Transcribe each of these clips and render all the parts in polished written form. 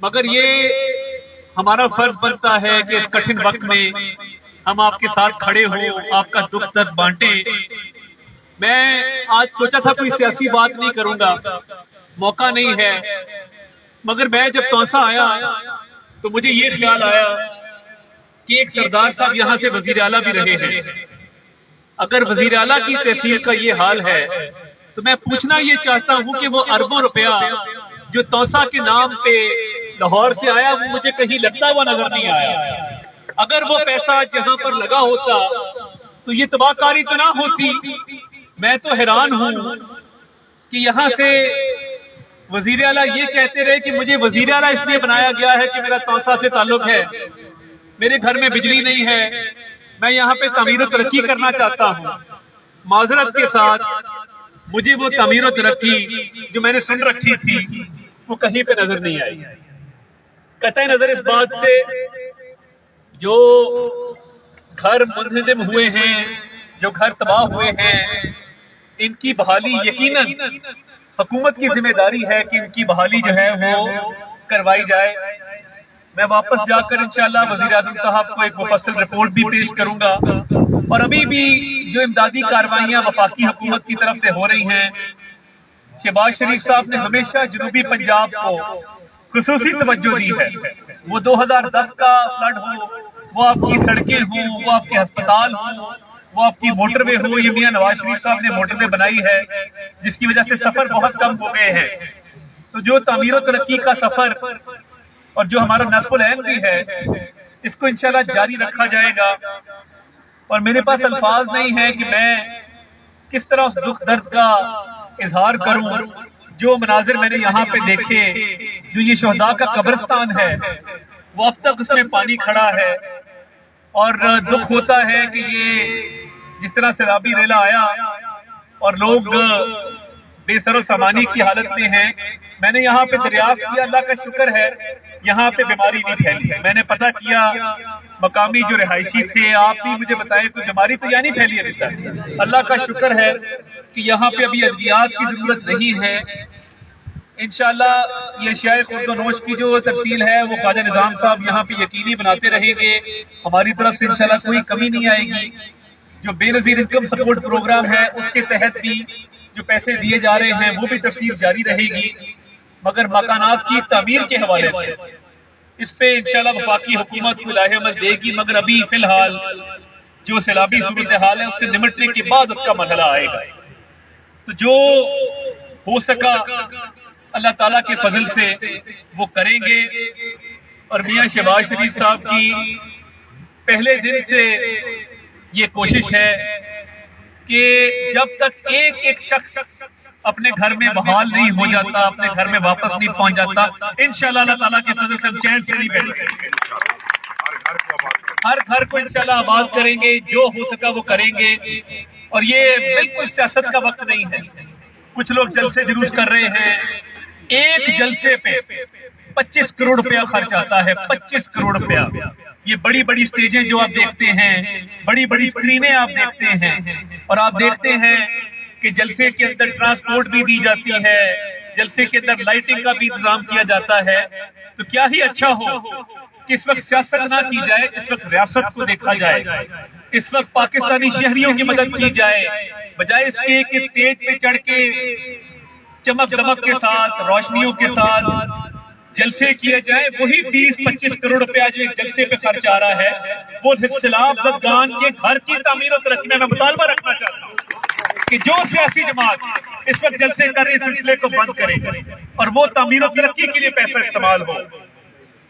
مگر یہ ہمارا فرض بنتا ہے کہ اس کٹھن وقت میں ہم آپ کے ساتھ کھڑے ہوں، آپ کا دکھ درد بانٹیں۔ میں آج سوچا تھا کوئی سیاسی بات نہیں کروں گا، موقع نہیں ہے، مگر میں جب توسا آیا تو مجھے یہ خیال آیا کہ ایک سردار صاحب یہاں سے وزیر اعلیٰ بھی رہے ہیں، اگر وزیر اعلیٰ کی تحصیل کا یہ حال ہے تو میں پوچھنا یہ چاہتا ہوں کہ وہ اربوں روپیہ جو توسا کے نام پہ لاہور سے آیا وہ مجھے کہیں لگتا ہوا نظر نہیں آیا۔ اگر وہ پیسہ جہاں پر لگا ہوتا تو یہ تباہ کاری تو نہ ہوتی۔ میں تو حیران ہوں کہ یہاں سے وزیر اعلیٰ یہ کہتے رہے کہ مجھے وزیر اعلیٰ اس لیے بنایا گیا ہے کہ میرا توسا سے تعلق ہے، میرے گھر میں بجلی نہیں ہے، میں یہاں پہ تعمیر و ترقی کرنا چاہتا ہوں۔ معذرت کے ساتھ مجھے وہ تعمیر و ترقی جو میں نے سن رکھی تھی وہ کہیں پہ نظر نہیں آئی۔ قطع نظر اس بات سے جو گھر منہدم ہوئے ہیں، جو گھر تباہ ہوئے ہیں، ان کی بحالی یقیناً حکومت کی ذمہ داری ہے کہ ان کی بحالی جو ہے وہ کروائی جائے۔ میں واپس جا کر انشاءاللہ وزیر اعظم صاحب کو ایک مفصل رپورٹ بھی پیش کروں گا، اور ابھی بھی جو امدادی کاروائیاں وفاقی حکومت کی طرف سے ہو رہی ہیں، شہباز شریف صاحب نے ہمیشہ جنوبی پنجاب کو خصوصی توجہ دی ہے۔ وہ 2010 کا فلڈ ہو، وہ آپ کی سڑکیں ہوں، وہ آپ کے ہسپتال ہوں، وہ آپ کی موٹر وے ہو، یہ میاں نواز شریف صاحب نے موٹر وے بنائی ہے جس کی وجہ سے سفر بہت کم ہو گئے ہیں۔ تو جو تعمیر و ترقی کا سفر اور جو ہمارا نصب العین بھی ہے اس کو انشاءاللہ جاری رکھا جائے گا، اور میرے پاس الفاظ نہیں ہیں کہ میں کس طرح اس دکھ درد کا اظہار کروں۔ جو مناظر میں نے یہاں پہ دیکھے، جو یہ شہداء کا قبرستان ہے، وہ اب تک اس میں پانی کھڑا ہے، اور دکھ ہوتا ہے کہ یہ جس طرح سیلابی ریلا آیا اور لوگ بے سر و سامانی کی حالت میں ہیں۔ میں نے یہاں پہ دریافت کیا، اللہ کا شکر ہے یہاں پہ بیماری نہیں پھیلی ہے۔ میں نے پتہ کیا مقامی جو رہائشی تھے، آپ بھی مجھے بتائیں کوئی بیماری تو یہاں نہیں پھیلی ابھی تک۔ اللہ کا شکر ہے کہ یہاں پہ ابھی ادویات کی ضرورت نہیں ہے۔ انشاءاللہ یہ اشیاء خورد و نوش کی جو تفصیل ہے وہ خواجہ نظام صاحب یہاں پہ یقینی بناتے رہیں گے، ہماری طرف سے انشاءاللہ کوئی کمی نہیں آئے گی۔ جو بے نظیر انکم سپورٹ پروگرام ہے اس کے تحت بھی جو پیسے دیے جا رہے ہیں وہ بھی تفصیل جاری رہے گی، مگر مکانات کی تعمیر کے حوالے سے اس پہ انشاءاللہ وفاقی حکومت کو لاہے عمل دے گی، مگر ابھی فی الحال جو سیلابی صورتحال ہے اس سے نمٹنے کے بعد اس کا مرحلہ آئے گا۔ تو جو ہو سکا اللہ تعالیٰ کے فضل سے وہ کریں گے، اور میاں شہباز شریف صاحب کی پہلے دن سے یہ کوشش ہے کہ جب تک ایک ایک شخص اپنے گھر میں بحال نہیں ہو جاتا، اپنے گھر میں واپس نہیں پہنچ جاتا، انشاءاللہ اللہ تعالیٰ کے فضل سے ہم چین سے نہیں بیٹھیں گے۔ ہر گھر کو انشاءاللہ آباد کریں گے، جو ہو سکا وہ کریں گے۔ اور یہ بالکل سیاست کا وقت نہیں ہے۔ کچھ لوگ جلسے جلوس کر رہے ہیں، ایک جلسے پہ 25 کروڑ روپیہ خرچ آتا ہے، 25 کروڑ روپیہ۔ یہ بڑی بڑی سٹیجیں جو آپ دیکھتے ہیں، بڑی بڑی اسکرینیں آپ دیکھتے ہیں، اور آپ دیکھتے ہیں کہ جلسے کے اندر ٹرانسپورٹ بھی دی جاتی ہے، جلسے کے اندر لائٹنگ کا بھی انتظام کیا جاتا ہے۔ تو کیا ہی اچھا ہو کہ اس وقت سیاست نہ کی جائے، اس وقت ریاست کو دیکھا جائے، اس وقت پاکستانی شہریوں کی مدد کی جائے، بجائے اس کے کہ اسٹیج پہ چڑھ کے چمک دمک کے ساتھ، روشنیوں کے ساتھ جلسے کیے جائیں۔ وہی 20-25 کروڑ روپیہ جو ایک جلسے پہ خرچ آ رہا ہے وہ سیلاب زدگان کے گھر کی تعمیر و ترقی میں مطالبہ رکھنا چاہتا ہوں کہ جو سیاسی جماعت اس وقت جلسے کر رہے سلسلے کو بند کرے اور وہ تعمیر و ترقی کے لیے پیسہ استعمال ہو۔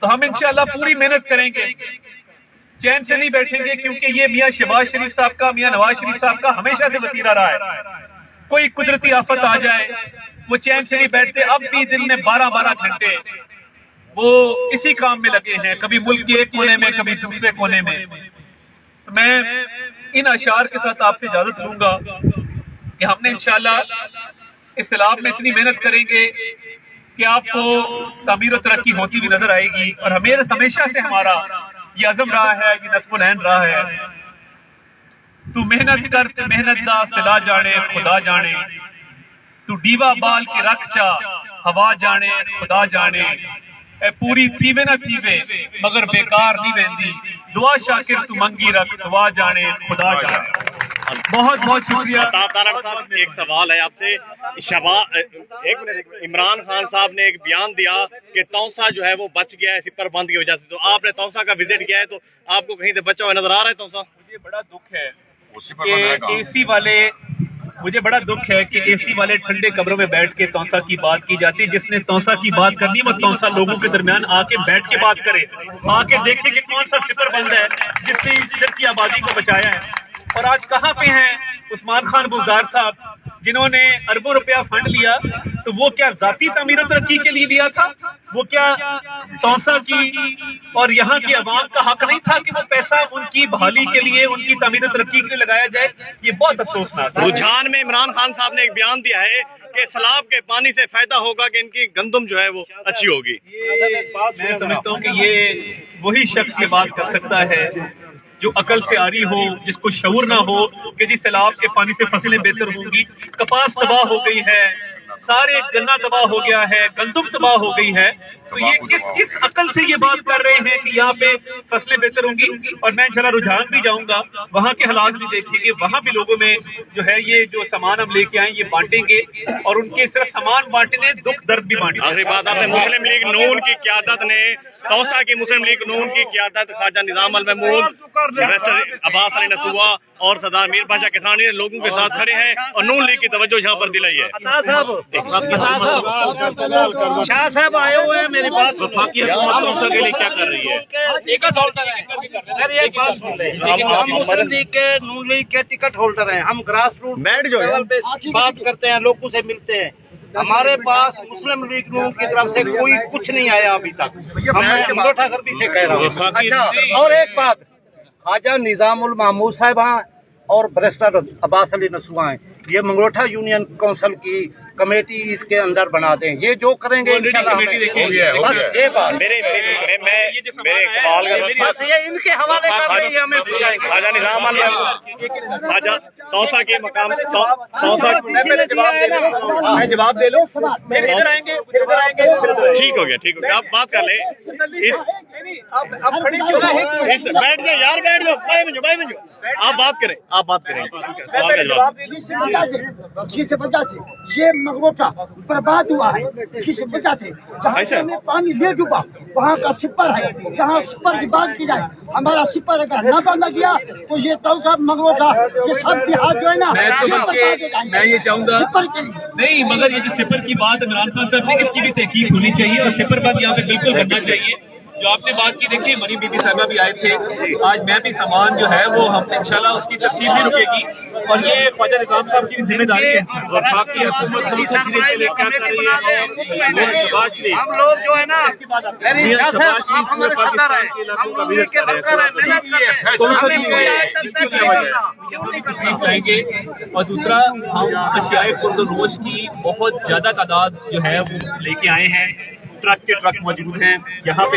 تو ہم انشاءاللہ پوری محنت کریں گے، چین سے نہیں بیٹھیں گے، کیونکہ یہ میاں شہباز شریف صاحب کا، میاں نواز شریف صاحب کا ہمیشہ سے وتیرہ رہا ہے۔ کوئی قدرتی آفت آ جائے وہ چین سے نہیں بیٹھتے، اب بھی دن میں 12 گھنٹے وہ اسی کام میں لگے ہیں، کبھی ملک کے ایک کونے میں، کبھی دوسرے کونے میں۔ تو میں ان اشعار کے ساتھ آپ سے اجازت لوں گا کہ ہم نے انشاءاللہ اس سیلاب میں اتنی محنت کریں گے کہ آپ کو تعمیر و ترقی ہوتی ہوئی نظر آئے گی، اور ہمیشہ سے ہمارا یہ عزم رہا ہے، یہ نصب العین رہا ہے۔ تو محنت کر محنت دا سلا جانے خدا جانے، تو ڈیوا بال کے رکھ چا ہوا جانے خدا جانے، پوری تھیوے نہ تھیوے مگر بیکار نہیں ویندی، دعا شاکر تو منگی رکھ، دعا جانے خدا جانے۔ بہت بہت شکریہ۔ طارق صاحب ایک سوال ہے آپ سے، عمران خان صاحب نے ایک بیان دیا کہ تونسا جو ہے وہ بچ گیا ہے سپر بند کی وجہ سے، تو آپ نے تونسا کا وزٹ کیا ہے تو آپ کو کہیں سے بچا ہوا نظر آ رہا ہے تونسا؟ مجھے بڑا دکھ ہے کہ اے سی والے ٹھنڈے کمروں میں بیٹھ کے تونسا کی بات کی جاتی ہے۔ جس نے تونسا کی بات کرنی ہے وہ تونسا لوگوں کے درمیان آ کے بیٹھ کے بات کرے، آ کے دیکھے کہ کون سا سپر بند ہے جس نے ادھر کی آبادی کو بچایا ہے۔ اور آج کہاں پہ ہیں عثمان خان بزدار صاحب جنہوں نے اربوں روپیہ فنڈ لیا؟ تو وہ کیا ذاتی تعمیر و ترقی کے لیے لیا تھا؟ وہ کیا تونسا کی اور یہاں کی عوام کا حق نہیں تھا کہ وہ پیسہ ان کی بحالی کے لیے، ان کی تعمیر و ترقی کے لیے لگایا جائے؟ یہ بہت افسوسناک ہے۔ رجحان میں عمران خان صاحب نے ایک بیان دیا ہے کہ سیلاب کے پانی سے فائدہ ہوگا کہ ان کی گندم جو ہے وہ اچھی ہوگی۔ میں سمجھتا ہوں کہ یہ وہی شخص یہ بات کر سکتا ہے جو عقل سے آری ہو، جس کو شعور نہ ہو کہ جی سیلاب کے پانی سے فصلیں بہتر ہوں گی۔ کپاس تباہ ہو گئی ہے، سارے گنا تباہ ہو گیا ہے، گندم تباہ ہو گئی ہے، تو یہ کس عقل سے یہ بات کر رہے ہیں کہ یہاں پہ فصلیں بہتر ہوں گی؟ اور میں انشاءاللہ رجحان بھی جاؤں گا، وہاں کے حالات بھی دیکھیں گے، وہاں بھی لوگوں میں جو ہے یہ جو سامان ہم لے کے آئیں یہ بانٹیں گے، اور ان کے صرف سامان بانٹنے، دکھ درد بھی بانٹیں گے۔ آخری بات، آپ نے مسلم لیگ نون کی قیادت نے، تونسا کی مسلم لیگ نون کی قیادت خواجہ نظام المحمود، عباس علی نسوا اور سردار میر پاشا کسانی نے لوگوں کے ساتھ کھڑے ہیں اور نون لیگ کی توجہ یہاں پر دلائی ہے۔ شاہ صاحب آئے ہوئے ہیں، میری بات وفاقی حکومت تونسا کے لیے کیا کر رہی ہے؟ ایک بات سن لیں، ہم مسلم لیگ کے، نون لیگ کے ٹکٹ ہولڈر ہیں، ہم گراس روٹ لیول پہ بات کرتے ہیں، لوگوں سے ملتے ہیں۔ ہمارے پاس مسلم لیگ نون کی طرف سے کوئی کچھ نہیں آیا ابھی تک، میں منگوٹھا غربی سے کہہ رہا ہوں۔ اچھا، اور ایک بات، خواجہ نظام المحمود صاحب اور بریسٹر عباس علی نسواں ہیں، یہ منگوٹھا یونین کونسل کی کمیٹی اس کے اندر بنا دیں، یہ جو کریں گے انشاءاللہ بس یہ بات میرے اقبال بس یہ ان کے حوالے کر رہے ہیں، ہمیں بھجائیں گے۔ خواجہ نظام المحمود، خواجہ تونسا کے مقام تونسا، میں جواب دے لوں، پھر ادھر آئیں گے، ٹھیک ہو گیا، آپ بات کر لیں۔ بیٹھ جائیں یار، بیٹھ جاؤ، آپ بات کریں، جس وجہ سے یہ منگوٹا برباد ہوا ہے، کس وجہ سے جہاں سے پانی لے ڈوبا وہاں کا سپر ہے، جہاں سپر کی بات کی جائے، ہمارا سپر اگر نہ باندھا گیا تو یہ تونسا منگوٹا یہ سب دیہات جو ہے نا، میں یہ چاہوں گا نہیں، مگر یہ جو سپر کی بات عمران خان صاحب نے، اس کی بھی تحقیق ہونی چاہیے اور سپر بند یہاں پہ بالکل بننا چاہیے۔ جو آپ نے بات کی، دیکھیے مریم بی بی صاحبہ بھی آئے تھے، آج میں بھی سامان جو ہے وہ ہم انشاءاللہ اس کی تفصیل بھی رکے گی، اور یہ خواجہ نظام صاحب کی ذمہ داری ہے۔ وفاقی حکومت ہم لوگ جو ہے نا، شاہ صاحب آپ ہمارے صدر ہیں، ہم لوگ مل کے ورکر ہیں، محنت کرتے جائیں گے۔ اور دوسرا، ہم اشیاء خرد و نوش کی بہت زیادہ تعداد جو ہے وہ لے کے آئے ہیں، ٹرک کے ٹرک موجود ہیں، یہاں پہ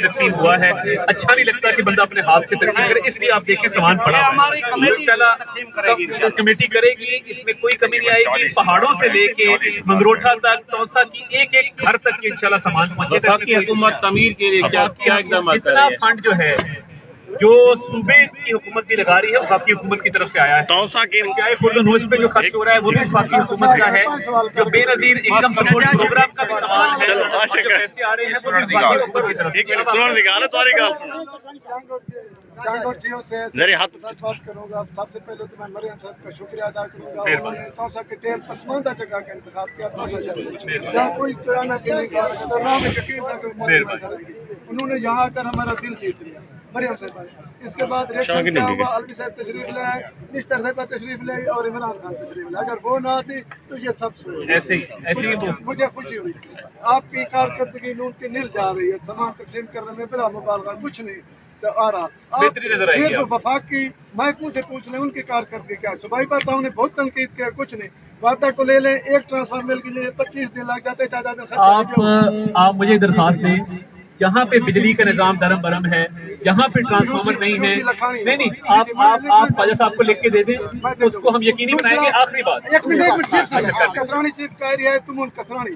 تقسیم ہوا ہے۔ اچھا نہیں لگتا کہ بندہ اپنے ہاتھ سے تقسیم کرے، اس لیے آپ دیکھیں سامان پڑا ہماری کمیٹی کرے گی، اس میں کوئی کمی نہیں آئے گی۔ پہاڑوں سے لے کے منگروٹھا تک، تونسا کی ایک ایک گھر تک کے انشاءاللہ سامان پہنچے گا۔ حکومت تعمیر کے لیے کیا اقدامات کر اتنا رہی ہے؟ فنڈ جو ہے جو صوبے کی حکومت بھی لگا رہی ہے، وفاقی حکومت کی طرف سے آیا ہے۔ تونسا کی اشیاء خرد و نوش پہ جو خرچ ہو رہا ہے وہ بھی وفاقی حکومت کا ہے، جو بے نظیر انکم سپورٹ پروگرام کا بھی سامان ہے، جو پیسے آ رہے ہیں وہ بھی وفاقی حکومت کی طرف سے۔ بات کروں گا، سب سے پہلے تو میں مریم صاحب کا شکریہ ادا کروں گا، انہوں نے تونسا کے ٹیل پسماندہ جگہ کا انتخاب کیا، تونسا شہر جہاں کوئی قیانت نہیں کر رہا، نام یقین نہ کوئی انہوں نے یہاں آ کر ہمارا دل جیت لیا، مریم صاحب آئے۔ اس کے بعد ریکشن کیا ہوا، الوی صاحب تشریف لے آئے، نشتر صاحبہ تشریف لے اور عمران خان تشریف لے، اگر وہ نہ آتی تو یہ سب ایسے ہی مجھے خوشی ہوئی۔ آپ کی کارکردگی نون کی نل جا رہی ہے، سامان تقسیم کرنے میں بلا مبالغہ کچھ نہیں آ رہا۔ صرف وفاقی محکموں سے پوچھ لیں ان کی کارکردگی کیا ہے۔ صوبائی پرتاؤں نے بہت تنقید کیا، کچھ نہیں، وعدہ کو لے لیں، ایک ٹرانسفارمر کے لیے 25 دن لگ جاتے، آپ مجھے درخواست دیں، جہاں پہ بجلی کا نظام درم برم ہے، جہاں پہ ٹرانسفارمر نہیں ہے، نہیں آپ خواجہ صاحب کو لکھ کے دے دیں، اس کو ہم یقینی بنائیں گے۔ آخری بات، ایک منٹ کسرانی چیف کہہ رہی ہے، تم ان کسرانی